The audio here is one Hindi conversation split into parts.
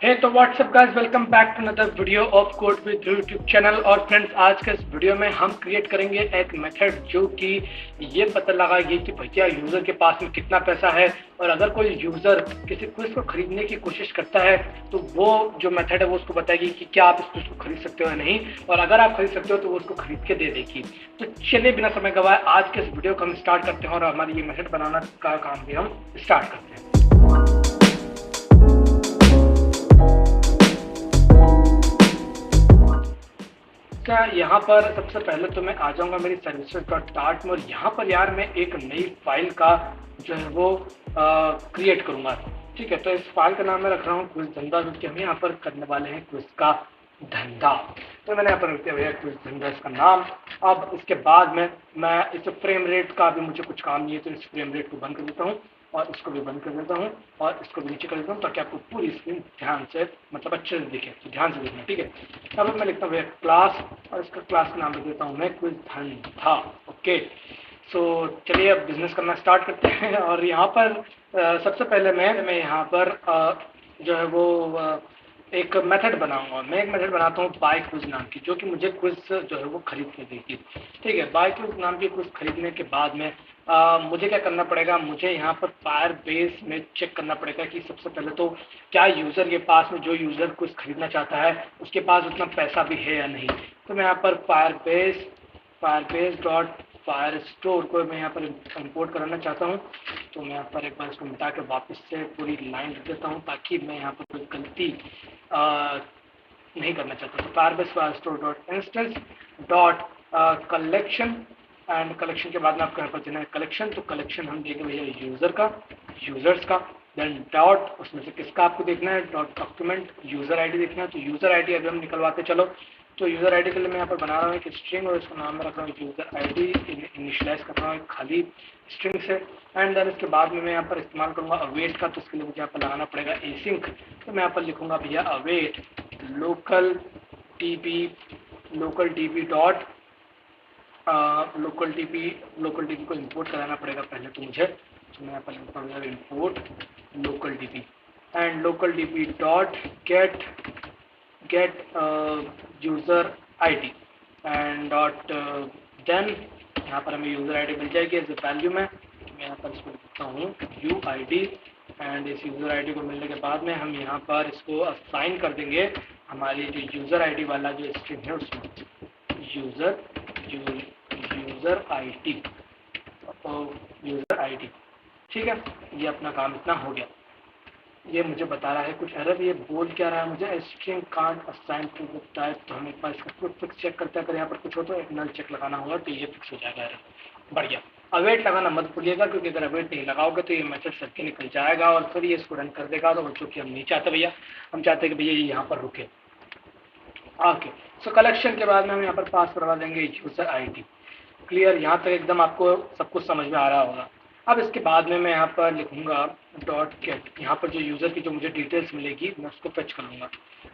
हे तो what's up guys, welcome back to another video of code with YouTube channel. और फ्रेंड्स, आज के इस वीडियो में हम क्रिएट करेंगे एक मेथड जो कि ये पता लगाएगी कि भैया यूज़र के पास में कितना पैसा है। और अगर कोई यूज़र किसी क्विज को खरीदने की कोशिश करता है तो वो जो मेथड है वो उसको बताएगी कि क्या आप इस क्विज को खरीद सकते हो या नहीं, और अगर आप खरीद सकते हो तो वो उसको खरीद के दे देगी। तो चलिए बिना समय गवाए आज के इस वीडियो को हम स्टार्ट करते हैं और हमारी ये मेथड बनाना का काम भी हम स्टार्ट करते हैं। यहाँ पर सबसे पहले तो मैं आ जाऊंगा मेरी services.dart में, और यहाँ पर यार मैं एक नई फाइल का जो है वो क्रिएट करूंगा। ठीक है, तो इस फाइल का नाम मैं रख रहा हूँ क्विज धंधा, क्योंकि हम यहाँ पर करने वाले हैं क्विज का धंधा। तो मैंने यहाँ पर रख दिया भैया क्विज धंधा इसका नाम। अब इसके बाद में मैं इस फ्रेम रेट का भी मुझे कुछ काम नहीं है, तो इस फ्रेम रेट को बंद कर देता हूँ और इसको भी बंद कर देता हूँ और इसको भी नीचे कर देता हूँ, ताकि आपको पूरी स्क्रीन ध्यान से मतलब अच्छे से दिखे। तो ध्यान से देखना, ठीक है। अब मैं लिखता हूँ क्लास, और इसका क्लास का नाम लिख देता हूँ मैं क्विज धंधा। ओके, सो चलिए अब बिजनेस करना स्टार्ट करते हैं। और यहाँ पर सबसे पहले मैं यहाँ पर जो है वो एक मेथड बनाऊंगा। मैं एक मेथड बनाता हूँ बाय क्विज नाम की, जो कि मुझे क्विज जो है वो खरीद के देगी। ठीक है, बाय क्विज नाम की क्विज खरीदने के बाद में मुझे क्या करना पड़ेगा, मुझे यहाँ पर फायरबेस में चेक करना पड़ेगा कि सबसे पहले तो क्या यूज़र के पास में, जो यूज़र कुछ खरीदना चाहता है उसके पास उतना पैसा भी है या नहीं। तो मैं यहाँ पर फायरबेस डॉट फायर स्टोर को मैं यहाँ पर इंपोर्ट कराना चाहता हूँ। तो मैं यहाँ पर एक बार इसको मिटा के वापस से पूरी लाइन लिख देता हूँ, ताकि मैं यहाँ पर कोई गलती नहीं करना चाहता। तो Firebase fire store dot instance dot collection, and collection के बाद में आपको यहाँ पर देना है कलेक्शन। तो कलेक्शन हम देंगे भैया यूज़र का, यूज़र्स का। देन डॉट, उसमें से किसका आपको देखना है, डॉट डॉक्यूमेंट यूज़र आईडी देखना है। तो यूज़र आईडी अभी हम निकलवाते चलो। तो यूज़र आईडी के लिए मैं यहाँ पर बना रहा हूँ एक स्ट्रिंग, और इसका नाम मैं रख रहा हूँ यूज़र आईडी, इनिशियलाइज कर रहा हूँ खाली स्ट्रिंग से। एंड देन इसके बाद में मैं यहाँ पर इस्तेमाल करूँगा अवेट का। तो इसके लिए मुझे यहाँ पर लगाना पड़ेगा एसिंक। तो मैं यहाँ पर लिखूँगा भैया await local TP dot local TP को इंपोर्ट कराना पड़ेगा पहले तो मुझे। तो मैं यहाँ पर लिखता हूँ import local TP, and local TP dot get user ID, and dot then यहाँ पर हमें यूज़र आईडी मिल जाएगी एज ए वैल्यू में। तो मैं यहाँ पर इसको लिखता हूँ यू आई डी, एंड इस यूज़र आईडी को मिलने के बाद में हम यहाँ पर इसको असाइन कर देंगे हमारी जो यूज़र आईडी वाला जो स्ट्रिंग है उसमें यूज़र आईडी। ठीक है, ये अपना काम इतना हो गया। ये मुझे बता रहा है कुछ एरर, ये बोल क्या रहा है मुझे, string can't assign to the type. तो हम एक बार इसका क्विक फिक्स चेक करते हैं। अगर यहाँ पर कुछ हो तो एक नल चेक लगाना होगा, तो ये फिक्स हो जाएगा एरर। बढ़िया। अवेट लगाना मत भूलिएगा, क्योंकि अगर अवेट नहीं लगाओगे तो ये मैसेज सबके निकल जाएगा और फिर ये इसको रन कर देगा। तो बच्चों की हम नहीं चाहते भैया, हम चाहते हैं कि भैया ये यहाँ पर रुके। ओके, सो कलेक्शन के बाद में हम यहाँ पर पास करवा देंगे यूज़र आईडी। क्लियर, यहाँ तक एकदम आपको सब कुछ समझ में आ रहा होगा। अब इसके बाद में मैं यहाँ पर लिखूंगा डॉट गेट, यहाँ पर जो यूज़र की जो मुझे डिटेल्स मिलेगी मैं उसको फेच कर लूँगा।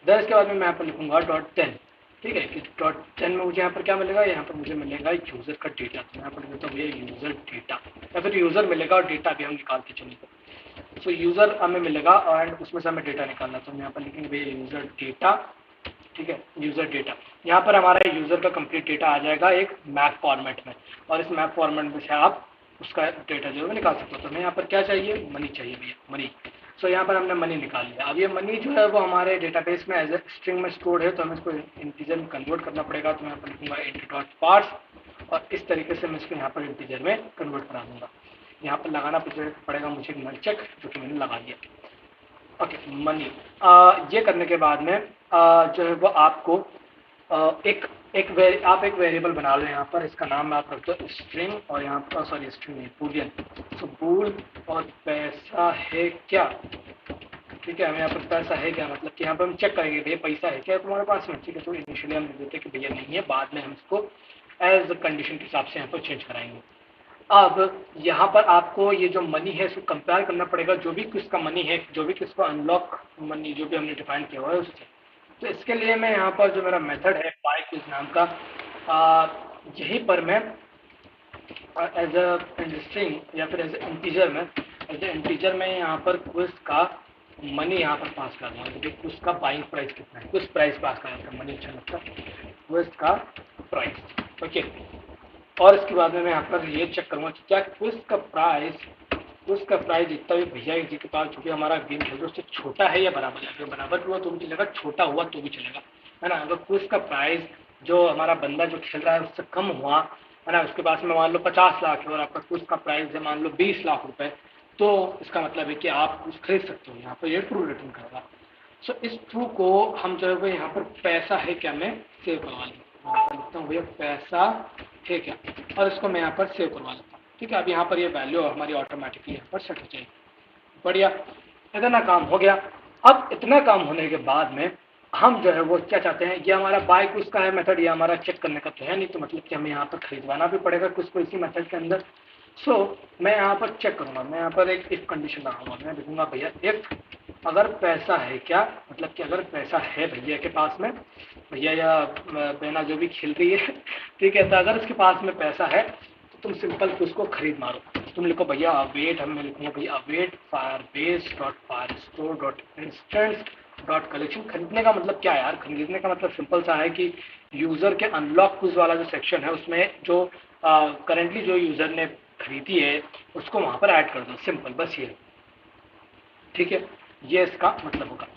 देन इसके बाद में मैं यहाँ पर लिखूंगा डॉट टेन। ठीक है, कि डॉट टेन में मुझे यहाँ पर क्या मिलेगा, यहाँ पर मुझे मिलेगा यूज़र का डेटा। तो यहाँ पर लिख देता हूँ भैया यूज़र डेटा, या फिर यूज़र मिलेगा और डेटा भी हम निकालते चलेंगे। सो यूज़र हमें मिलेगा एंड उसमें से हमें डेटा निकालना। तो हम यहाँ पर लिखेंगे भैया यूज़र डेटा। ठीक है, यूज़र डेटा, यहाँ पर हमारा यूज़र का कंप्लीट डेटा आ जाएगा एक मैप फॉर्मेट में, और इस मैप फॉर्मेट में से आप उसका डेटा जो है निकाल सकते हो। तो हमें यहाँ पर क्या चाहिए, मनी चाहिए भैया, मनी। सो यहाँ पर हमने मनी निकाल लिया। अब ये मनी जो है वो हमारे डेटाबेस में एज ए स्ट्रिंग में स्टोर्ड है, तो हमें इसको इंटीजर में कन्वर्ट करना पड़ेगा। तो मैं यहाँ पर लिखूंगा इंट डॉट पार्स, और इस तरीके से मैं इसको यहाँ पर इंटीजर में कन्वर्ट करा दूंगा। यहाँ पर लगाना पड़ेगा मुझे नल चेक, जो कि मैंने लगा दिया। Okay, money. ये करने के बाद में जो है वो आपको आप एक वेरिएबल बना लो यहाँ पर। इसका नाम आप रख दो स्ट्रिंग, और यहाँ पर सॉरी स्ट्रिंग नहीं, बूलियन। तो बूल और पैसा है क्या। ठीक है, हमें यहाँ पर पैसा है क्या, मतलब कि यहाँ पर हम चेक करेंगे भैया पैसा है क्या तुम्हारे पास में। ठीक है, तो इनिशियली हम लिख देते कि भैया नहीं है, बाद में हम इसको एज कंडीशन के हिसाब से यहाँ पर चेंज कराएंगे। अब यहाँ पर आपको ये जो मनी है इसको कंपेयर करना पड़ेगा जो भी किसका मनी है, जो भी किसको अनलॉक मनी जो भी हमने डिफाइन किया हुआ है उससे। तो इसके लिए मैं यहाँ पर जो मेरा मेथड है बाय क्विज नाम का, यहीं पर मैं एज ए स्ट्रिंग या फिर एज ए इंटीजर में, एज ए इंटीजर में यहाँ पर क्विज का मनी यहाँ पर पास करना है, तो उसका बाइंग प्राइस कितना है, उस प्राइस पास करना है, मनी अच्छा लगता है वो इसका प्राइस। ओके, और इसके बाद में मैं यहाँ पर ये चेक करूँगा कि क्या उसका प्राइस जितना भी भैया जी के पास जो भी हमारा गेम खेल रहा है उससे छोटा है या बराबर है। अगर बराबर हुआ तो भी चलेगा, छोटा हुआ तो भी चलेगा, है ना। अगर क्विज का प्राइस जो हमारा बंदा जो खेल रहा है उससे कम हुआ, है ना, उसके पास में मान लो 50 लाख है और आपका क्विज का प्राइस है मान लो 20 लाख रुपए, तो इसका मतलब है कि आप कुछ खरीद सकते हो। यहाँ पर ये ट्रू रिटर्न करेगा। सो इस ट्रू को हम जो है यहाँ पर पैसा है क्या मैं सेव करवा लेता हूँ, भैया पैसा है क्या, और इसको मैं यहाँ पर सेव करवा लेता हूँ। ठीक है, अब यहाँ पर ये वैल्यू हमारी ऑटोमेटिकली यहाँ पर सेट हो जाएगी। बढ़िया, इतना काम हो गया। अब इतना काम होने के बाद में हम जो है वो क्या चाहते हैं, ये हमारा बाय कुछ का है मेथड, ये हमारा चेक करने का तो है नहीं, तो मतलब कि हमें यहाँ पर खरीदवाना भी पड़ेगा कुछ को इसी मेथड के अंदर। सो मैं यहाँ पर चेक करूंगा, मैं यहाँ पर एक इफ कंडीशन लगाऊंगा, मैं लिखूंगा भैया इफ अगर पैसा है क्या, मतलब कि अगर पैसा है भैया के पास में, भैया या बहना जो भी खेल रही है, ठीक है, तो अगर उसके पास में पैसा है तो तुम सिंपल उसको खरीद मारो। तुम लिखो भैया अवेट, हम लिखूंगा भैया await Firebase dot Firestore dot instance dot collection. खरीदने का मतलब क्या है यार, खरीदने का मतलब सिंपल सा है कि यूजर के अनलॉक कुछ वाला जो सेक्शन है उसमें जो करेंटली जो यूजर ने खरीदी है उसको वहां पर ऐड कर दो, सिंपल, बस ये। ठीक है, ये इसका मतलब होगा।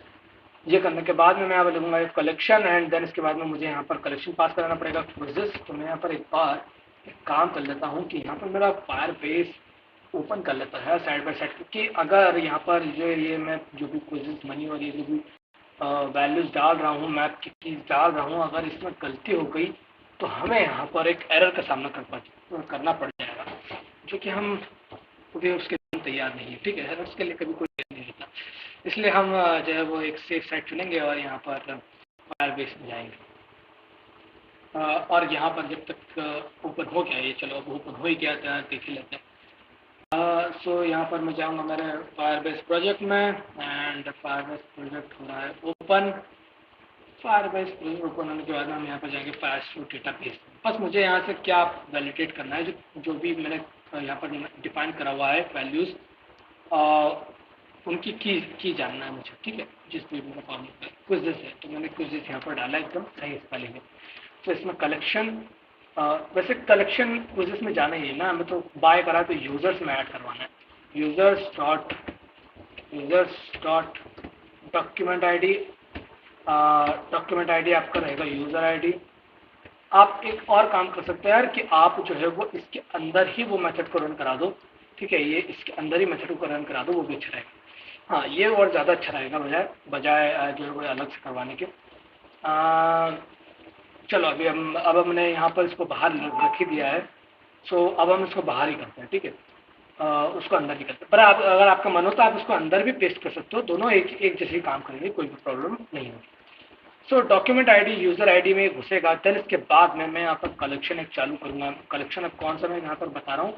ये करने के बाद में मैं यहाँ पर लिखूंगा कलेक्शन एंड देन इसके बाद में मुझे यहाँ पर कलेक्शन पास कराना पड़ेगा क्विज़ेस। तो मैं यहाँ पर एक बार एक काम कर लेता हूँ कि यहाँ पर मेरा फायरबेस ओपन कर लेता है साइड बाय साइड, क्योंकि अगर यहाँ पर जो ये मैं जो भी क्विज़ेस मनी और ये जो भी वैल्यूज डाल रहा हूँ, मैप की कीज डाल रहा हूँ, अगर इसमें गलती हो गई तो हमें यहाँ पर एक एरर का सामना करना पड़ जाएगा, जो कि हम कभी उसके लिए तैयार नहीं है। ठीक है, एरर्स के लिए कभी कोई नहीं रहता, इसलिए हम जो है वो एक सेफ साइड चुनेंगे और यहाँ पर फायरबेस में जाएंगे। और यहाँ पर जब तक ओपन हो गया ये, चलो अब ओपन हो ही गया था, देख ही लेते हैं। सो यहाँ पर मैं जाऊँगा मेरे फायरबेस प्रोजेक्ट में एंड फायरबेस प्रोजेक्ट हो रहा है ओपन। फायरबेस प्रोजेक्ट ओपन होने के बाद हम यहाँ पर जाएंगे फायरस्टोर डेटाबेस। बस मुझे यहाँ से क्या वैलिडेट करना है, जो भी मैंने यहाँ पर डिफाइन करा हुआ है वैल्यूज़, उनकी की जानना है मुझे। ठीक है, जिस भी मेरा फॉर्मूला है क्विज़ेस है, तो मैंने क्विज़ेस यहाँ पर डाला एकदम सही स्पेलिंग है। तो इसमें कलेक्शन, वैसे कलेक्शन क्विज़ेस में जाना ही है ना, हमें तो बाय करा तो यूजर्स में ऐड करवाना है। Users dot document ID, document ID आपका रहेगा यूजर आईडी। आप एक और काम कर सकते हैं यार कि आप जो है वो इसके अंदर ही वो मेथड को रन करा दो। ठीक है, ये इसके अंदर ही मेथड को रन करा दो, वो भी अच्छा रहेगा। हाँ, ये और ज़्यादा अच्छा रहेगा बजाय जो है वो अलग से करवाने के। चलो अभी अब हमने यहाँ पर इसको बाहर रख ही दिया है, सो अब हम इसको बाहर ही करते हैं। ठीक है, उसको अंदर ही करते हैं, पर आप अगर आपका मन हो तो आप उसको अंदर भी पेस्ट कर सकते हो, दोनों एक जैसे ही काम करेंगे, कोई भी प्रॉब्लम नहीं होगी। सो डॉक्यूमेंट आईडी यूजर आईडी में घुसेगा, देन इसके बाद में मैं यहाँ पर कलेक्शन एक चालू करूंगा। कलेक्शन अब कौन सा मैं यहाँ पर बता रहा हूँ,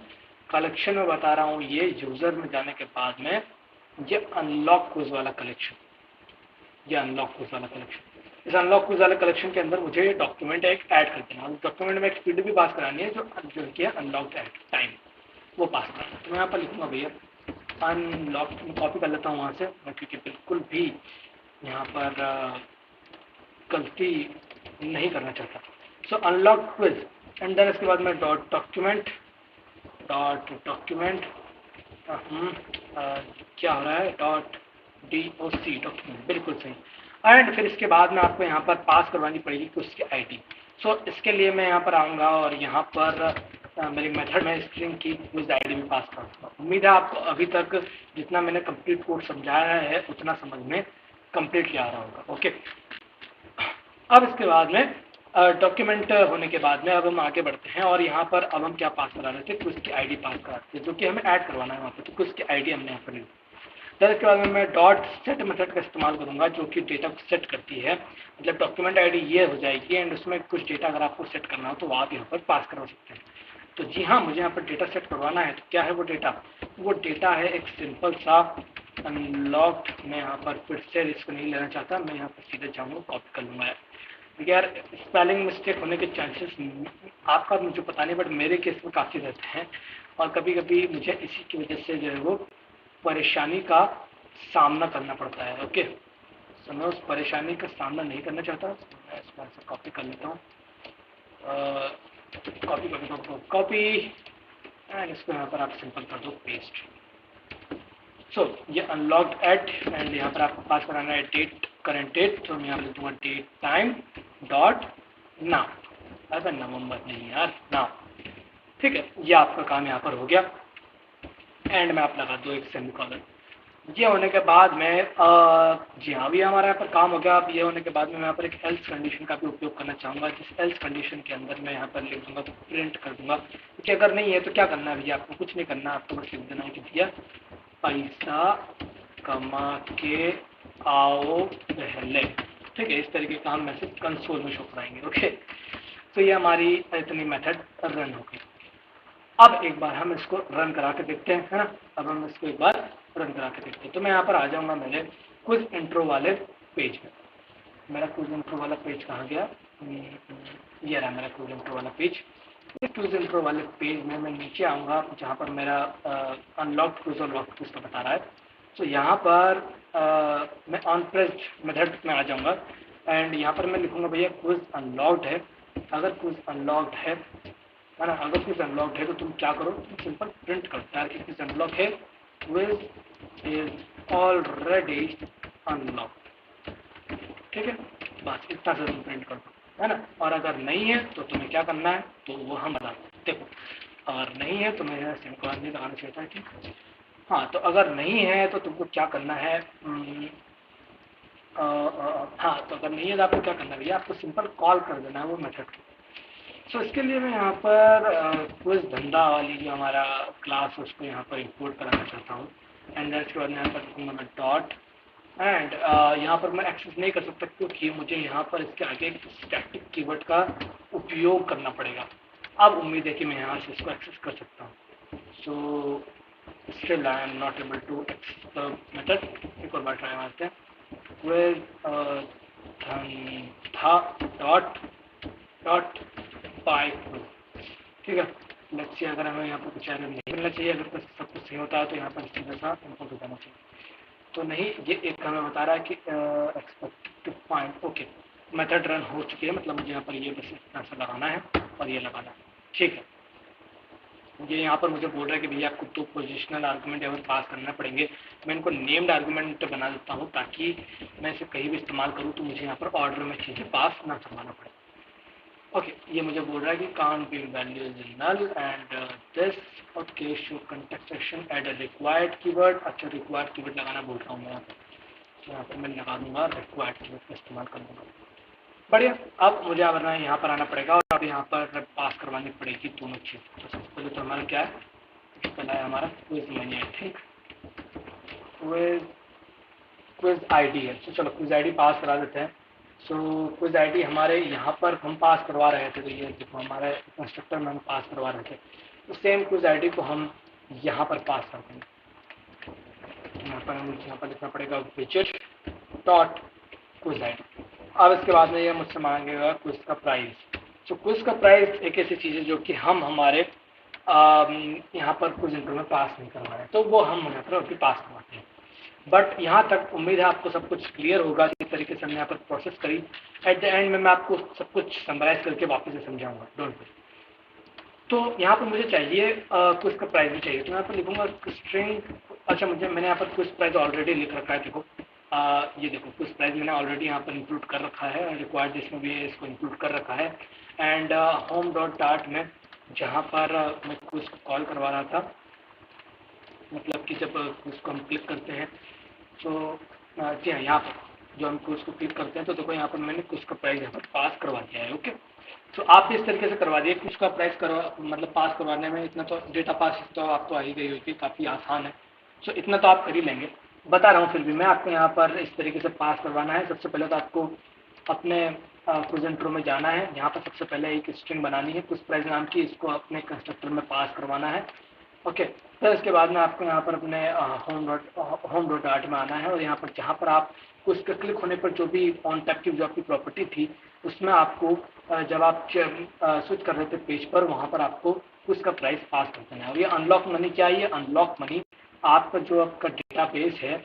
कलेक्शन में बता रहा हूँ ये यूजर में जाने के बाद में ये अनलॉक क्विज वाला कलेक्शन, ये अनलॉक क्विज वाला कलेक्शन। इस अनलॉक क्विज वाले कलेक्शन के अंदर मुझे डॉक्यूमेंट एक ऐड कर देना, डॉक्यूमेंट में एक फील्ड भी पास करानी है जो कि अनलॉक टाइम, वो पास करना है। तो मैं यहाँ पर लिखूंगा भैया अनलॉक, कॉपी कर लेता हूँ वहाँ से, क्योंकि बिल्कुल भी यहाँ पर गलती नहीं करना चाहता। सो अनलॉक क्विज एंड देन इसके बाद में डॉक्यूमेंट क्या हो रहा है, डॉक्यूमेंट, बिल्कुल सही। एंड फिर इसके बाद में आपको यहाँ पर पास करवानी पड़ेगी क्विज की आईडी। सो इसके लिए मैं यहाँ पर आऊँगा और यहाँ पर मेरी मेथड में स्ट्रिंग की क्विज आईडी भी पास करूँगा। उम्मीद है आपको अभी तक जितना मैंने कंप्लीट कोड समझाया है उतना समझ में कंप्लीटली आ रहा होगा। ओके, अब इसके बाद में डॉक्यूमेंट होने के बाद में अब हम आगे बढ़ते हैं और यहाँ पर अब हम क्या पास करा रहे थे, क्विज की आईडी पास कराते थे, जो कि हमें ऐड करवाना है वहाँ पर। तो क्विज की आईडी हमने यहाँ पर ली। फिर इसके बाद में मैं डॉट सेट मेथड का इस्तेमाल करूंगा, जो कि डेटा को सेट करती है, मतलब डॉक्यूमेंट आईडी ये हो जाएगी एंड उसमें कुछ डेटा अगर आपको सेट करना हो तो आप यहाँ पर पास करवा सकते हैं। तो जी हाँ, मुझे यहाँ पर डेटा सेट करवाना है। तो क्या है वो डेटा है एक सिंपल सा अनलॉक्ड। मैं यहाँ पर फिर से रिस्क नहीं लेना चाहता, मैं यहाँ पर सीधे जाऊँगा, कॉपी कर लूँगा। यार स्पेलिंग मिस्टेक होने के चांसेस आपका मुझे पता नहीं, बट मेरे केस में काफ़ी रहते हैं और कभी कभी मुझे इसी की वजह से जो है वो परेशानी का सामना करना पड़ता है। ओके, तो मैं उस परेशानी का सामना नहीं करना चाहता, मैं इसको ऐसे कॉपी कर लेता हूँ, कॉपी एंड इसको यहाँ पर आप सिंपल कर दो पेस्ट। सो ये अनलॉक्ड एट एंड यहाँ पर आपको पास कराना है डेट, करंट डेट, तो मैं यहाँ लिख दूंगा डेट टाइम डॉट नाउ, अगर नवंबर नहीं यार नाउ। ठीक है, ये आपका काम यहाँ पर हो गया एंड में आप लगा दो एक सेमीकोलन। ये होने के बाद में जी हाँ, अभी हमारा यहाँ पर काम हो गया। अब ये होने के बाद में मैं यहाँ पर एक एल्स कंडीशन का भी उपयोग करना चाहूँगा, जिस एल्स कंडीशन के अंदर मैं यहाँ पर लिख दूंगा तो प्रिंट कर दूंगा, क्योंकि अगर नहीं है तो क्या करना है भैया, आपको कुछ नहीं करना, आपको बस लिख देना है कि भैया पैसा कमा के आओ पहले। ठीक है, इस तरीके का हम मैसेज कंसोल में शो कराएंगे। ओके, तो ये हमारी इतनी मेथड रन हो गई। अब एक बार हम इसको रन करा के देखते हैं, है ना। अब हम इसको एक बार रन करा के देखते हैं। तो मैं यहाँ पर आ जाऊँगा मेरे क्विज इंट्रो वाले पेज में। मेरा क्विज इंट्रो वाला पेज कहाँ गया, ये रहा मेरा क्विज इंट्रो वाला पेज। इस क्विज इंट्रो वाले पेज में मैं नीचे आऊँगा जहाँ पर मेरा अनलॉक्ड क्विज और लॉक्ड क्विज का बता रहा है। तो यहाँ पर मैं ऑन प्रेस्ड मेथड में आ जाऊँगा एंड यहाँ पर मैं लिखूँगा भैया क्विज अनलॉक्ड है। अगर क्विज अनलॉक्ड है ना, अगर क्विज अनलॉक्ड है तो तुम क्या करो, तुम सिंपल प्रिंट करो यार कि क्विज अनलॉक है, क्विज इज ऑलरेडी अनलॉक्ड। ठीक है, बस इतना से तुम प्रिंट कर दो, है ना। और अगर नहीं है तो तुम्हें क्या करना है, तो वो हम बता देखो। अगर नहीं है तो मैं सेमीकोलन नहीं लगाना चाहता कि हाँ, तो अगर नहीं है तो तुमको क्या करना है, हाँ, तो अगर नहीं है तो आपको क्या करना है भैया, आपको सिंपल कॉल कर देना है वो मेथड को। तो इसके लिए मैं यहाँ पर क्विज धंधा वाली जो हमारा क्लास है उसको यहाँ पर इंपोर्ट कराना चाहता हूँ एंड इसके बाद यहाँ पर लिखूँगा मैं डॉट एंड यहाँ पर मैं एक्सेस नहीं कर सकता क्योंकि मुझे यहाँ पर इसके आगे एक स्टैटिक कीवर्ड का उपयोग करना पड़ेगा। अब उम्मीद है कि मैं यहाँ से इसको एक्सेस कर सकता हूँ। So still I am not able to access the method. एक और बार ट्राई मारते हैं, क्विज धंधा डॉट पाइप। ठीक है, लेट्स सी अगर हमें यहाँ पर कुछ एरर नहीं मिलना चाहिए, अगर सब कुछ सही होता है तो यहाँ पर सीधा सा इनपुट हो जाना चाहिए। तो नहीं, ये एक हमें बता रहा है कि expected to find. Okay, method run हो चुकी है, मतलब मुझे यहाँ पर ये बस इतना सा लगाना है और ये लगाना है। ठीक है, ये यहाँ पर मुझे बोल रहा है कि भैया आपको 2 पोजिशनल आर्गूमेंट यहाँ पर पास करना पड़ेंगे। मैं इनको नेम्ड आर्गूमेंट बना देता हूँ ताकि मैं इसे कहीं भी इस्तेमाल करूँ तो मुझे यहाँ पर ऑर्डर में चीज़ें पास ना करवाना पड़े। ओके, ये मुझे बोल रहा है कि can't be values in null and this okay show context section add a required keyword. अच्छा, रिक्वायर्ड कीवर्ड लगाना बोल रहा हूँ मैं, तो यहाँ पर मैं लगा दूंगा रिक्वायर्ड कीवर्ड का इस्तेमाल कर दूंगा। बढ़िया, अब मुझे वरना यहाँ पर आना पड़ेगा और अब यहाँ पर पास करवानी पड़ेगी दोनों चीज़। तो सबसे पहले तो हमारा क्या है, पहला है हमारा quiz money, I think quiz ID है। तो चलो क्विज आईडी पास करा देते हैं। सो क्विज आईडी हमारे यहाँ पर हम पास करवा रहे थे, तो ये देखो हमारे कंस्ट्रक्टर में हम पास करवा रहे थे, तो सेम क्विज आईडी को हम यहाँ पर पास कर देंगे। यहाँ पर लिखना पड़ेगा विजिट डॉट क्विज आईडी। अब इसके बाद में ये मुझसे मांगेगा क्विज का प्राइस। तो क्विज का प्राइस एक ऐसी चीज़ है जो कि हम हमारे यहाँ पर क्विज इंटरव्यू में पास नहीं करवा रहे हैं, तो वो हम यहाँ पर पास करवाते हैं। बट यहाँ तक उम्मीद है आपको सब कुछ क्लियर होगा जिस तरीके से हमने यहाँ पर प्रोसेस करी। एट द एंड में मैं आपको सब कुछ समराइज करके वापस से समझाऊंगा, डोंट वरी। तो यहाँ पर मुझे चाहिए क्विज का प्राइस भी चाहिए, तो यहाँ पर लिखूंगा स्ट्रिंग। अच्छा, मैंने यहाँ पर क्विज प्राइस ऑलरेडी लिख रखा है। देखो ये देखो क्विज प्राइस मैंने ऑलरेडी यहाँ पर इंक्लूड कर रखा है, रिक्वायर्ड इसमें भी इसको इंक्लूड कर रखा है। एंड होम डॉट डार्ट में जहाँ पर मैं क्विज को कॉल करवा रहा था, मतलब कि जब उसको हम क्लिक करते हैं तो जी हाँ, यहाँ पर जो हम क्विज को क्लिक करते हैं तो देखो यहाँ पर मैंने क्विज का प्राइस यहाँ पर पास करवा दिया है। ओके, तो आप भी इस तरीके से करवा दिए। क्विज का प्राइस मतलब पास करवाने में इतना तो डेटा पास तो आप तो आ ही गई होगी, काफ़ी आसान है। सो इतना तो आप कर ही लेंगे, बता रहा हूँ फिर भी मैं आपको यहाँ पर इस तरीके से पास करवाना है। सबसे पहले तो आपको अपने क्विज इंट्रो में जाना है, यहाँ पर सबसे पहले एक स्ट्रिंग बनानी है क्विज प्राइस नाम की, इसको अपने कंस्ट्रक्टर में पास करवाना है। ओके, फिर इसके बाद में आपको यहाँ पर अपने होम डॉट आर्ट में आना है और यहाँ पर जहाँ पर आप उसके क्लिक होने पर जो भी ऑन टैप की जो आपकी प्रॉपर्टी थी उसमें आपको जब आप स्विच कर रहे थे पेज पर, वहाँ पर आपको उसका प्राइस पास कर देना है। और ये अनलॉक मनी क्या है, ये अनलॉक मनी आपका जो आपका डेटाबेस है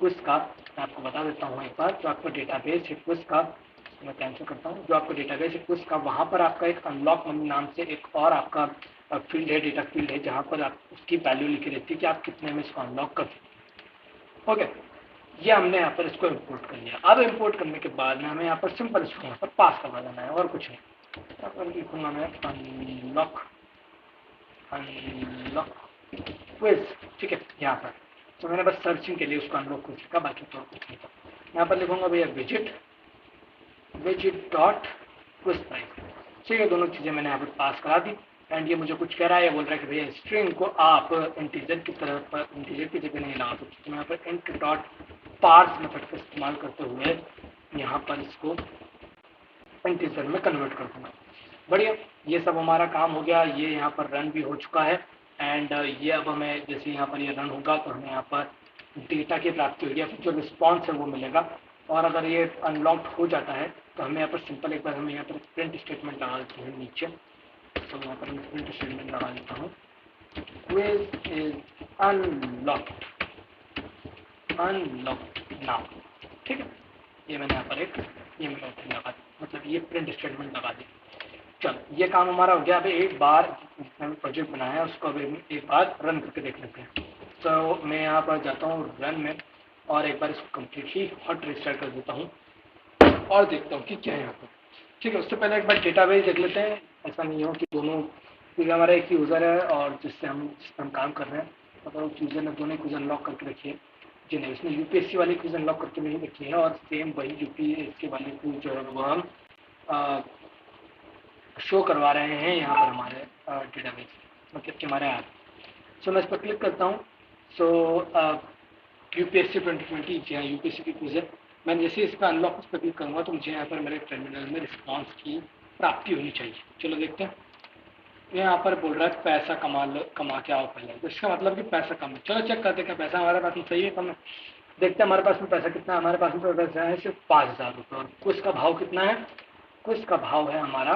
क्विज का मैं आपको बता देता हूँ एक बार। जो आपका डेटाबेस है क्विज का, मैं कैंसिल करता हूँ, जो आपका डेटाबेस है क्विज का, वहाँ पर आपका एक अनलॉक नाम से एक और आपका फील्ड है, डेटा फील्ड है, जहाँ पर आप उसकी वैल्यू लिखी रहती है कि आप कितने में इसको अनलॉक कर सकते। ओके, ये हमने यहाँ पर इसको इंपोर्ट कर लिया। अब इंपोर्ट करने के बाद में हमें यहाँ पर सिंपल इसको यहाँ पर पास करवा देना है और कुछ नहीं। यहाँ पर लिखूंगा मैं अनलॉक क्विज, ठीक है। यहाँ पर तो मैंने बस सर्चिंग के लिए उसको अनलॉक क्विज लिखा, बाकी तो कुछ नहीं था। यहाँ पर लिखूंगा भैया विजिट डॉट क्विज प्राइस, ठीक है। दोनों चीजें मैंने यहाँ पर पास करा दी। एंड ये मुझे कुछ कह रहा है, ये बोल रहा है कि भैया स्ट्रिंग को आप इंटीजर की तरह पर इंटीजर की जगह नहीं लगा सकते, तो मैं यहाँ पर इंट डॉट पार्स मेथड का इस्तेमाल करते हुए यहाँ पर इसको इंटीजर में कन्वर्ट कर दूंगा। बढ़िया, ये सब हमारा काम हो गया। ये यहाँ पर रन भी हो चुका है। एंड ये अब हमें जैसे यहाँ पर ये रन होगा तो हमें यहाँ पर डेटा की प्राप्ति होगी, जो रिस्पॉन्स है वो मिलेगा। और अगर ये अनलॉक्ड हो जाता है तो हमें यहाँ पर सिंपल एक बार हमें यहाँ पर प्रिंट स्टेटमेंट लगा देते हैं नीचे। तो यहाँ पर प्रिंट स्टेटमेंट लगा देता हूँ, क्विज इज अनलॉक्ड नाउ, ठीक है। ये मैंने यहाँ पर एक ये मैंने लगा, मतलब ये प्रिंट स्टेटमेंट लगा दी। चलो, ये काम हमारा हो गया। अभी एक बार मैंने प्रोजेक्ट बनाया है उसको अभी एक बार रन करके देख लेते हैं। तो मैं यहाँ पर जाता हूँ रन में और एक बार इसको कम्प्लीटली हॉट रिस्टार्ट कर देता हूँ और देखता हूँ कि क्या है यहाँ पर, ठीक है। उससे पहले एक बार डेटाबेस देख लेते हैं। ऐसा नहीं हो कि दोनों, क्योंकि हमारा एक यूज़र है और जिस पर हम काम कर रहे हैं, मतलब उस यूज़र ने दोनों क्विज अनलॉक करके रखी है। जी नहीं, उसने यूपीएससी वाली क्विज अनलॉक करके नहीं रखी है, और सेम वही यूपीएससी वाली क्विज जो है वो हम शो करवा रहे हैं यहाँ पर हमारे डेटाबेस, मतलब कि हमारे ऐप। सो मैं इस पर क्लिक करता हूँ। सो यूपीएससी 2020, जी हाँ यूपीएससी की क्विज है। मैं जैसे इस पर अनलॉक उस पर क्लिक करूँगा तो मुझे यहाँ पर मेरे टर्मिनल में रिस्पॉन्स की प्राप्ति होनी चाहिए। चलो देखते हैं। यहाँ पर बोल रहा है पैसा कमा के आओ पहले, तो इसका मतलब कि पैसा कम है। चलो चेक करते हैं पैसा हमारे पास में सही है कम है। देखते हैं हमारे पास में पैसा कितना है। हमारे पास में पैसा है सिर्फ 5,000 रुपये। और क्विज का भाव कितना है? क्विज का भाव है हमारा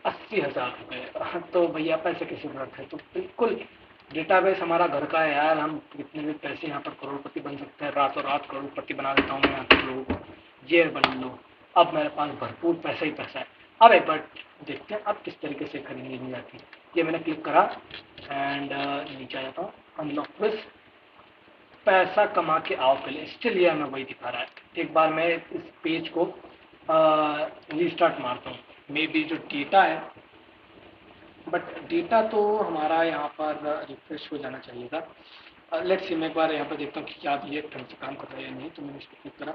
80,000 रुपये। तो भैया पैसे की जरूरत है, तो बिल्कुल डेटाबेस हमारा घर का है यार। हम कितने भी पैसे यहाँ पर करोड़पति बन सकते हैं, रातों रात करोड़पति बना देता हूँ मैं यहाँ पर लोगों को। ये बन लो, अब मेरे पास भरपूर पैसा ही पैसा है। अब एक बार देखते हैं अब किस तरीके से खरीदनी नहीं जाती। ये मैंने क्लिक करा एंड नीचे आ जाता हूँ, अनलॉक क्विज, पैसा कमा के आओ पहले। स्टिल ये हमें वही दिखा रहा है। एक बार मैं इस पेज को रीस्टार्ट मारता हूँ। मे बी जो डेटा है, बट डेटा तो हमारा यहाँ पर रिफ्रेश हो जाना चाहिए था। लेट्स सी, मैं एक बार यहाँ पर देखता हूँ कि क्या ये ढंग से काम कर रहा है या नहीं। तो मैंने इस पर क्लिक करा,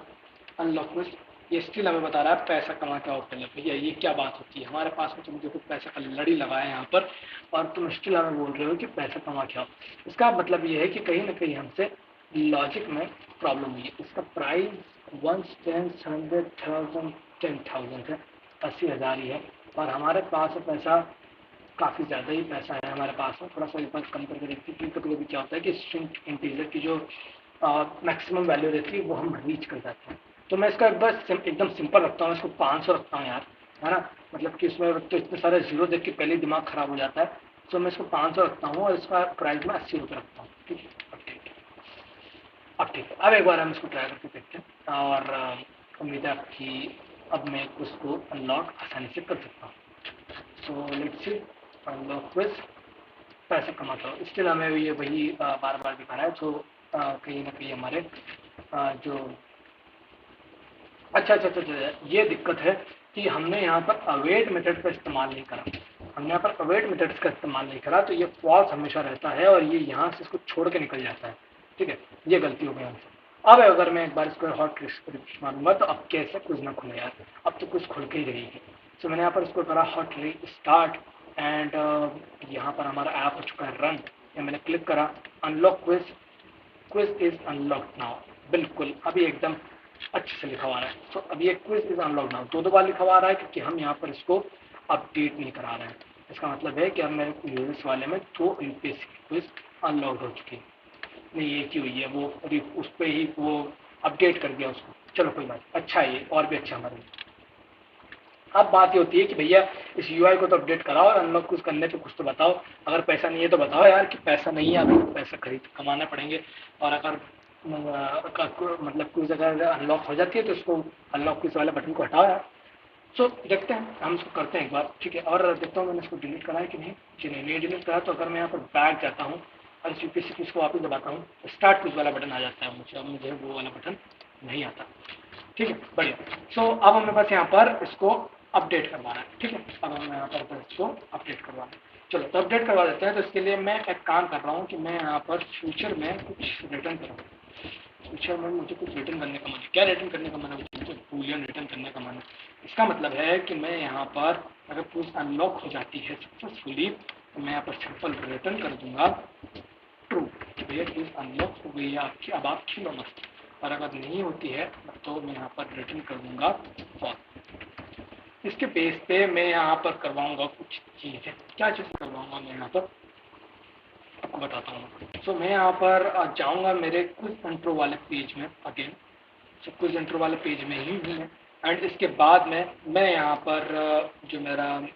अनलॉक क्विज। ये स्टिल हमें बता रहा है पैसा कमा के आओ पहले। भैया ये क्या बात होती है? हमारे पास में तुम देखो पैसा का लड़ी लगाया है यहाँ पर, और तुम स्टिल हमें बोल रहे हो कि पैसा कमा के आओ। इसका मतलब ये है कि कहीं ना कहीं हमसे लॉजिक में प्रॉब्लम हुई है। इसका प्राइस 1 10 100,000 10,000 है, 80,000 ही है। और हमारे पास पैसा काफ़ी ज़्यादा ही पैसा है हमारे पास में। थोड़ा सा एक बार कम करके देखते हैं कि कभी क्या होता है कि स्ट्रिंग इंटीजर की जो मैक्सिमम वैल्यू रहती है वो हम रीच कर जाते हैं। तो मैं इसका एक बार एकदम सिंपल रखता हूँ, इसको 500 रखता हूँ यार, है ना। मतलब कि इसमें तो इतने सारे जीरो देख के पहले ही दिमाग खराब हो जाता है। तो मैं इसको 500 रखता हूँ और इसका प्राइस में 80 रुपये रखता हूँ, ठीक है। अब ठीक है, अब एक बार हम इसको ट्राई करके देखते हैं और उम्मीद है कि अब मैं उसको अनलॉक आसानी से कर सकता हूँ। So let's see, unlock quiz, पैसा कमाता हूँ। स्टिल हमें ये वही बार बार दिखा रहा है। तो कहीं ना कहीं हमारे जो अच्छा, ये दिक्कत है कि हमने यहाँ पर अवेट मेथड का इस्तेमाल नहीं करा। हमने यहाँ पर अवेट मेथड्स का इस्तेमाल नहीं करा, तो ये फॉल्स हमेशा रहता है और ये यहाँ से इसको छोड़ के निकल जाता है, ठीक है। ये गलती हो गई हमसे। अब अगर मैं एक बार इसको हॉट रिफ्रेश मारूंगा तो अब कैसे कुछ ना खुले यार, अब तो कुछ खुल के ही रहेगी। तो मैंने यहाँ पर इसको करा हॉट स्टार्ट एंड यहाँ पर हमारा ऐप हो चुका है रन। या मैंने क्लिक करा, unlock quiz, quiz is unlock now. बिल्कुल अभी एकदम अच्छे से लिखा हुआ है। तो अब ये क्विज इज अनलॉक नाउ दो बार लिखा हुआ है क्योंकि हम यहाँ पर इसको अपडेट नहीं करा रहे हैं। इसका मतलब है कि अब मेरे यूएस वाले में 2 यूपीएससी क्विज अनलॉक हो चुकी है। नहीं, ये की हुई है वो उस पर ही वो अपडेट कर दिया उसको। चलो कोई बात, अच्छा है ये, और भी अच्छा हमारे लिए। अब बात ये होती है कि भैया इस यूआई को तो अपडेट कराओ और अनलॉक कुछ करने पे कुछ तो बताओ। अगर पैसा नहीं है तो बताओ यार कि पैसा नहीं है, अभी पैसा खरीद कमाना पड़ेंगे। और अगर मतलब कुछ अगर अनलॉक हो जाती है तो उसको अनलॉक कुछ वाले बटन को हटाओ यार। सो देखते हैं, हम इसको करते हैं एक बार, ठीक है। और देखता हूँ मैंने इसको डिलीट करा है कि नहीं। जी नहीं डिलीट करा। तो अगर मैं यहाँ पर बैक जाता हूँ और इस यूपीसी की इसको वापस दबाता हूँ तो स्टार्ट कुछ वाला बटन आ जाता है मुझे, अब मुझे वो वाला बटन नहीं आता। ठीक है, बढ़िया। सो अब हमें बस यहाँ पर इसको अपडेट करवाना है, ठीक है। अब हम यहाँ पर बस इसको अपडेट करवाना है। चलो तो अपडेट करवा देते हैं। तो इसके लिए मैं एक काम कर रहा हूँ कि मैं यहाँ पर फ्यूचर में कुछ रिटर्न करूँ। फ्यूचर में मुझे कुछ रिटर्न करने का मन है। क्या रिटर्न करने का मन है? मुझे बूलियन रिटर्न करने का मन है। इसका मतलब है कि मैं यहाँ पर अगर कुछ अनलॉक हो जाती है सक्सेसफुली तो मैं यहाँ पर सिंपल रिटर्न कर दूंगा ट्रू, भैया चीज अनलॉक हो गई है आपकी, अब आप खेलो मस्त। और अगर नहीं होती है तो मैं यहाँ पर रिटर्न कर दूंगा फॉल्स। इसके बेस पे मैं यहाँ पर करवाऊंगा कुछ चीजें। क्या चीज करवाऊंगा मैं यहाँ पर आपको बताता हूँ। सो मैं यहाँ पर जाऊंगा मेरे क्विज इंट्रो वाले पेज में अगेन। सो क्विज इंट्रो वाले पेज में ही हूँ मैं। एंड इसके बाद में मैं यहाँ पर जो मेरा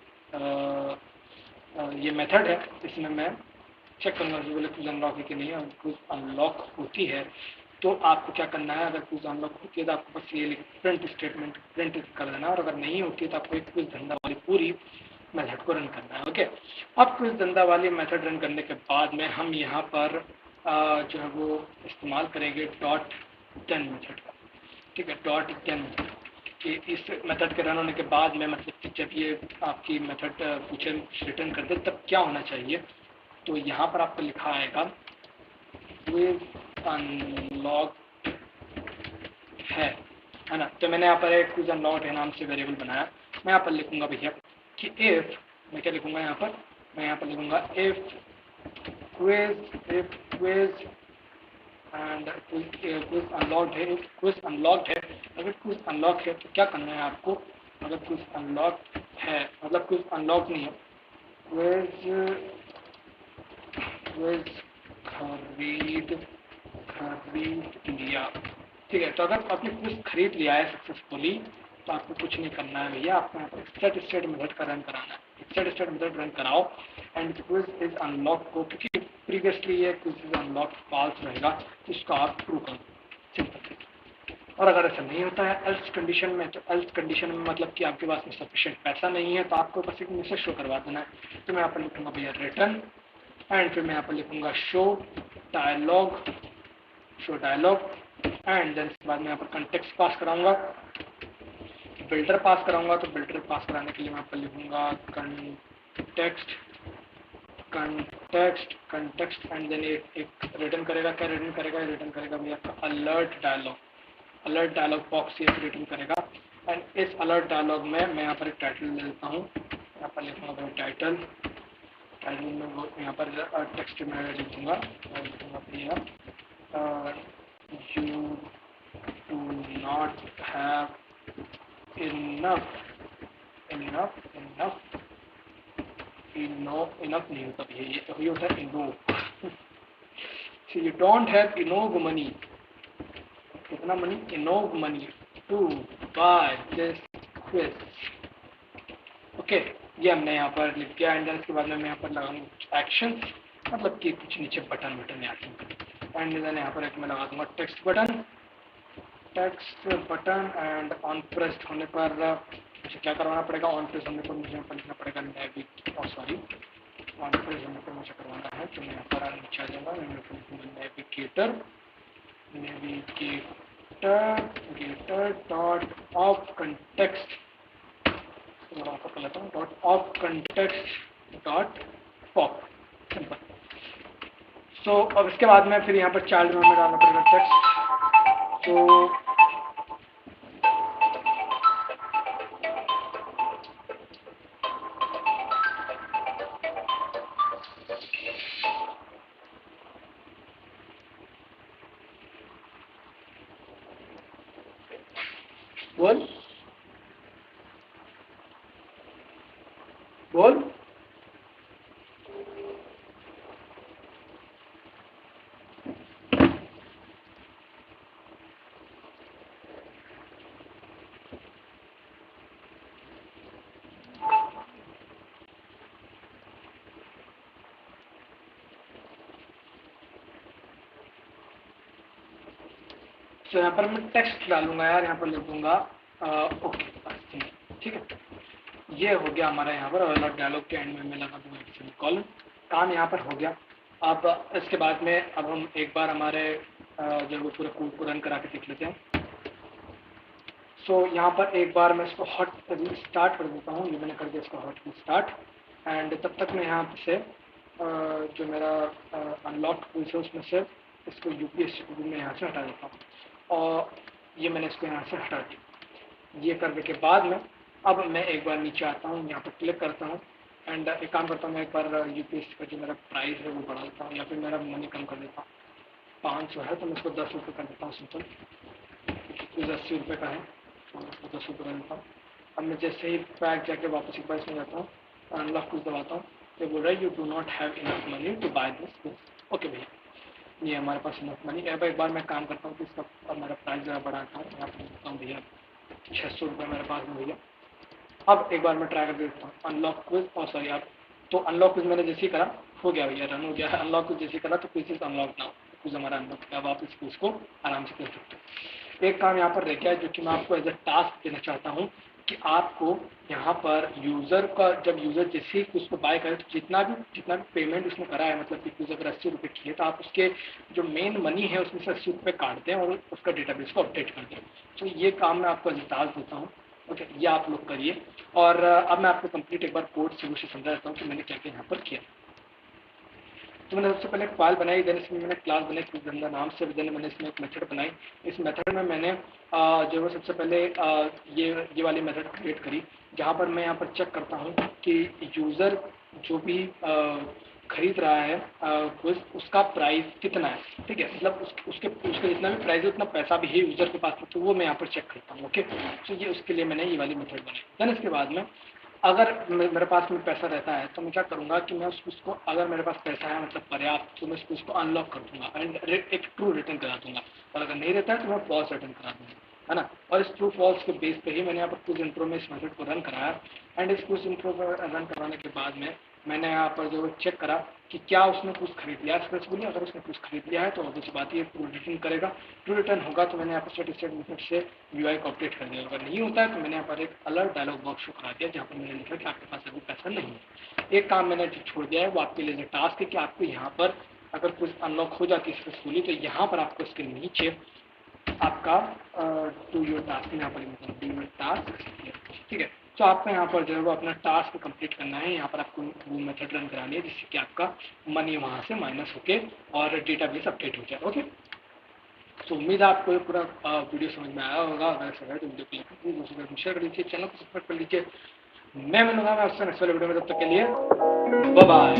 ये मेथड है इसमें मैं चेक करूंगा कि क्विज अनलॉक है कि नहीं। और क्विज अनलॉक होती है तो आपको क्या करना है, अगर क्विज अनलॉक होती है तो आपको बस ये प्रिंट स्टेटमेंट प्रिंट कर देना। और अगर नहीं होती है तो आपको एक क्विज धंधा वाली पूरी मेथड को रन करना है। ओके, अब क्विज धंधा वाली मेथड रन करने के बाद में हम यहाँ पर जो है वो इस्तेमाल करेंगे डॉट टेन मेथड का, ठीक है। डॉट टेन कि इस मेथड के रन होने के बाद में मतलब कि जब ये आपकी मेथड फ्यूचर रिटर्न कर दे तब क्या होना चाहिए। तो यहाँ पर आपको लिखा आएगा क्विज अनलॉक है ना। तो मैंने यहाँ पर एक क्विज अनलॉक है नाम से वेरिएबल बनाया। मैं यहाँ पर लिखूंगा भैया कि इफ, मैं क्या लिखूंगा यहाँ पर, मैं यहाँ पर लिखूंगा if quiz and quiz unlocked है। क्विज अनलॉक्ड है, अगर क्विज अनलॉक है तो क्या करना है आपको। अगर क्विज अनलॉक है मतलब क्विज अनलॉक नहीं है, क्विज क्विज खरीद लिया, ठीक है। तो अगर आपने क्विज खरीद लिया है सक्सेसफुली तो आपको कुछ नहीं करना है भैया, आपको यहाँ पर सेट स्टेट मेथड का रन कराना है। सेट स्टेट मेथड रन कराओ एंड क्विज इज अनलॉक को, क्योंकि प्रीवियसली ये क्विज इज अनलॉक फॉल्स रहेगा तो इसको आप ट्रू करो, सिंपल। और अगर ऐसा नहीं होता है एल्स कंडीशन में, तो एल्स कंडीशन में मतलब कि आपके पास में सफिशिएंट पैसा नहीं है तो आपको बस एक मैसेज शो करवा देना है। तो मैं यहाँ पर लिखूंगा भैया रिटर्न एंड फिर मैं यहाँ पर लिखूंगा शो डायलॉग एंड देन इसके बाद मैं यहाँ पर कंटेक्स्ट पास कराऊंगा, बिल्डर पास कराऊंगा। तो बिल्डर पास कराने के लिए मैं यहाँ पर लिखूंगा कंटेक्स्ट एंड देन एक रिटर्न करेगा। क्या रिटर्न करेगा? रिटर्न करेगा भैया आपका अलर्ट डायलॉग बॉक्स ये रिटर्न करेगा। एंड इस अलर्ट डायलॉग में मैं यहाँ पर एक टाइटल ले लेता हूँ, यहाँ पर लिखूंगा भाई टाइटल में वो यहाँ पर टेक्स्ट में लिख दूंगा भैया you do not have enough नहीं होता भैया, ये तो होता है enough so you don't have enough money, कितना money? enough money to buy this quiz। Okay, ये हमने यहाँ पर लिख दिया। एंड इसके बाद में मैं यहाँ पर लगाऊंगा एक्शन, मतलब कि कुछ नीचे बटन एक्शन। एंड देन यहाँ पर एक मैं लगा दूंगा text button and on pressed होने पर मुझे क्या करवाना पड़ेगा? ऑन प्रेस होने पर मुझे यहाँ पर लिखना पड़ेगा ऑन प्रेस होने पर मुझे करवाना है। तो मैं यहाँ पर नीचे आ जाऊंगा, navigator dot of context dot of context dot pop, simple. So अब इसके बाद में फिर यहाँ पर चाइल्ड में डालना पड़ेगा टेक्स्ट। तो बोल तो यहाँ पर मैं टेक्स्ट डालूंगा यार, यहाँ पर लिख दूंगा ओके बस, ठीक है। ये हो गया हमारा यहाँ पर, और डायलॉग के एंड में मैं लगा दूंगा एक सेमीकोलन। काम यहाँ पर हो गया। अब इसके बाद में अब हम एक बार हमारे जो वो पूरे कोड को रन करा के देख लेते हैं। सो यहाँ पर एक बार मैं इसको हॉट रीस्टार्ट कर देता हूँ। ये मैंने कर दिया इसको हॉट रीस्टार्ट। एंड तब तक मैं यहाँ से जो मेरा अनलॉक टूल्स है उसमें से इसको यूपीएससी कोड में यहाँ से हटा देता हूँ, और ये मैंने इसको यहाँ से हटा दिया। ये करने के बाद में अब मैं एक बार नीचे आता हूँ, यहाँ पर क्लिक करता हूँ एंड एक काम करता हूँ, मैं एक बार यूपीएससी का जो मेरा प्राइस है वो बढ़ा देता हूँ, या फिर मेरा मनी कम कर देता हूँ। 500 है तो मैं इसको 10 रुपये कर देता हूँ सिंपल, क्योंकि 80 रुपये का है तो मैं इसको 10 रुपये कर देता हूँ। अब मैं जैसे ही बैक जाके वापस एक बार इसमें जाता हूँ, अनलॉक कुछ दबाता हूँ, तो बोल रहा है you do not have enough money to buy this. Okay भैया, ये हमारे पास इनफ मनी है। एक बार मैं काम करता हूँ कि इसका अब मेरा प्राइस ज़रा बढ़ाता हूँ, यहाँ पर देखता हूँ भैया 600 रुपये मेरे पास में भैया। अब एक बार मैं ट्राई कर देता हूँ अनलॉक क्विज, और सॉरी आप, तो अनलॉक क्विज मैंने जैसे ही करा हो गया भैया, रन हो गया है। अनलॉक क्विज जैसे करा तो quiz is unlock now, quiz हमारा अनलॉक किया। अब आप इस क्विज को आराम से कर सकते हो। एक काम यहाँ पर रह गया है जो कि मैं आपको एज अ टास्क देना चाहता हूँ, कि आपको यहाँ पर यूज़र का, जब यूज़र जैसे ही उसको बाय करे तो जितना भी पेमेंट उसने करा है, मतलब कि यूज़र अगर 80 रुपये की है तो आप उसके जो मेन मनी है उसमें से 80 रुपये काट दें और उसका डेटाबेस को अपडेट कर दें। तो ये काम मैं आपको एज अ टास्क देता हूँ। ओके, ये आप लोग करिए। और अब मैं आपको कंप्लीट एक बार कोड शुरू से समझा देता हूँ कि मैंने क्या क्या यहाँ पर किया। तो मैंने सबसे पहले एक फाइल बनाई, देन इसमें मैंने क्लास बनाई क्विज गंदा नाम से, देन मैंने इसमें एक मेथड बनाई। इस मेथड में मैंने जो है सबसे पहले ये वाली मेथड क्रिएट करी, जहाँ पर मैं यहाँ पर चेक करता हूँ कि यूज़र जो भी खरीद रहा है क्विज, उसका प्राइस कितना है। ठीक है, मतलब उसके जितना भी प्राइस है उतना पैसा भी है यूज़र के पास, तो वो मैं यहाँ पर चेक करता हूँ। ओके, तो ये उसके लिए मैंने ये वाली मेथड बनाई। देन इसके बाद में अगर मेरे पास में पैसा रहता है तो मैं क्या करूंगा कि मैं उसको, अगर मेरे पास पैसा है मतलब पर्याप्त, तो मैं उसको अनलॉक कर दूंगा एंड एक ट्रू रिटर्न करा दूंगा, और अगर नहीं रहता है तो मैं फॉल्स रिटर्न करा दूंगा, है ना। और इस ट्रू फॉल्स के बेस पे ही मैंने यहाँ पर क्विज इंट्रो में इस मेथड को रन कराया। एंड इस क्विज इंट्रो को रन कराने के बाद में मैंने यहाँ पर जो चेक करा कि क्या उसने कुछ खरीद लिया सक्सेसफुली। अगर उसने कुछ खरीद लिया है तो ऑब्वियस बात ये ट्रू रिटर्न करेगा। ट्रू रिटर्न होगा तो मैंने यहाँ पर स्टैटिस्टिक मेथड से यूआई को अपडेट कर दिया। अगर नहीं होता है तो मैंने यहाँ पर एक अलर्ट डायलॉग बॉक्स शो करा दिया, जहाँ पर मैंने लिखा कि आपके पास अभी पैसा नहीं है। एक काम मैंने जो छोड़ दिया है वो आपके लिए टास्क है कि आपको यहाँ पर अगर कुछ अनलॉक हो जाती है सक्सेसफुली तो यहाँ पर आपको इसके नीचे आपका डू योर टास्क, यहाँ पर डू योर टास्क, ठीक है। तो आपको यहाँ पर जो है वो अपना टास्क कंप्लीट करना है। यहाँ पर आपको वो मेथड रन करानी है जिससे कि आपका मनी वहाँ से माइनस होके और डेटाबेस अपडेट हो जाए। ओके, तो उम्मीद है आपको ये पूरा वीडियो समझ में आया होगा। अगर ऐसा है तो वीडियो को लाइक कीजिए, दोस्तों को शेयर कर दीजिए, चैनल को सब्सक्राइब कर लीजिए। मैं मिलूंगा आपसे नेक्स्ट वाले वीडियो में, तब तक के लिए बाय बाय।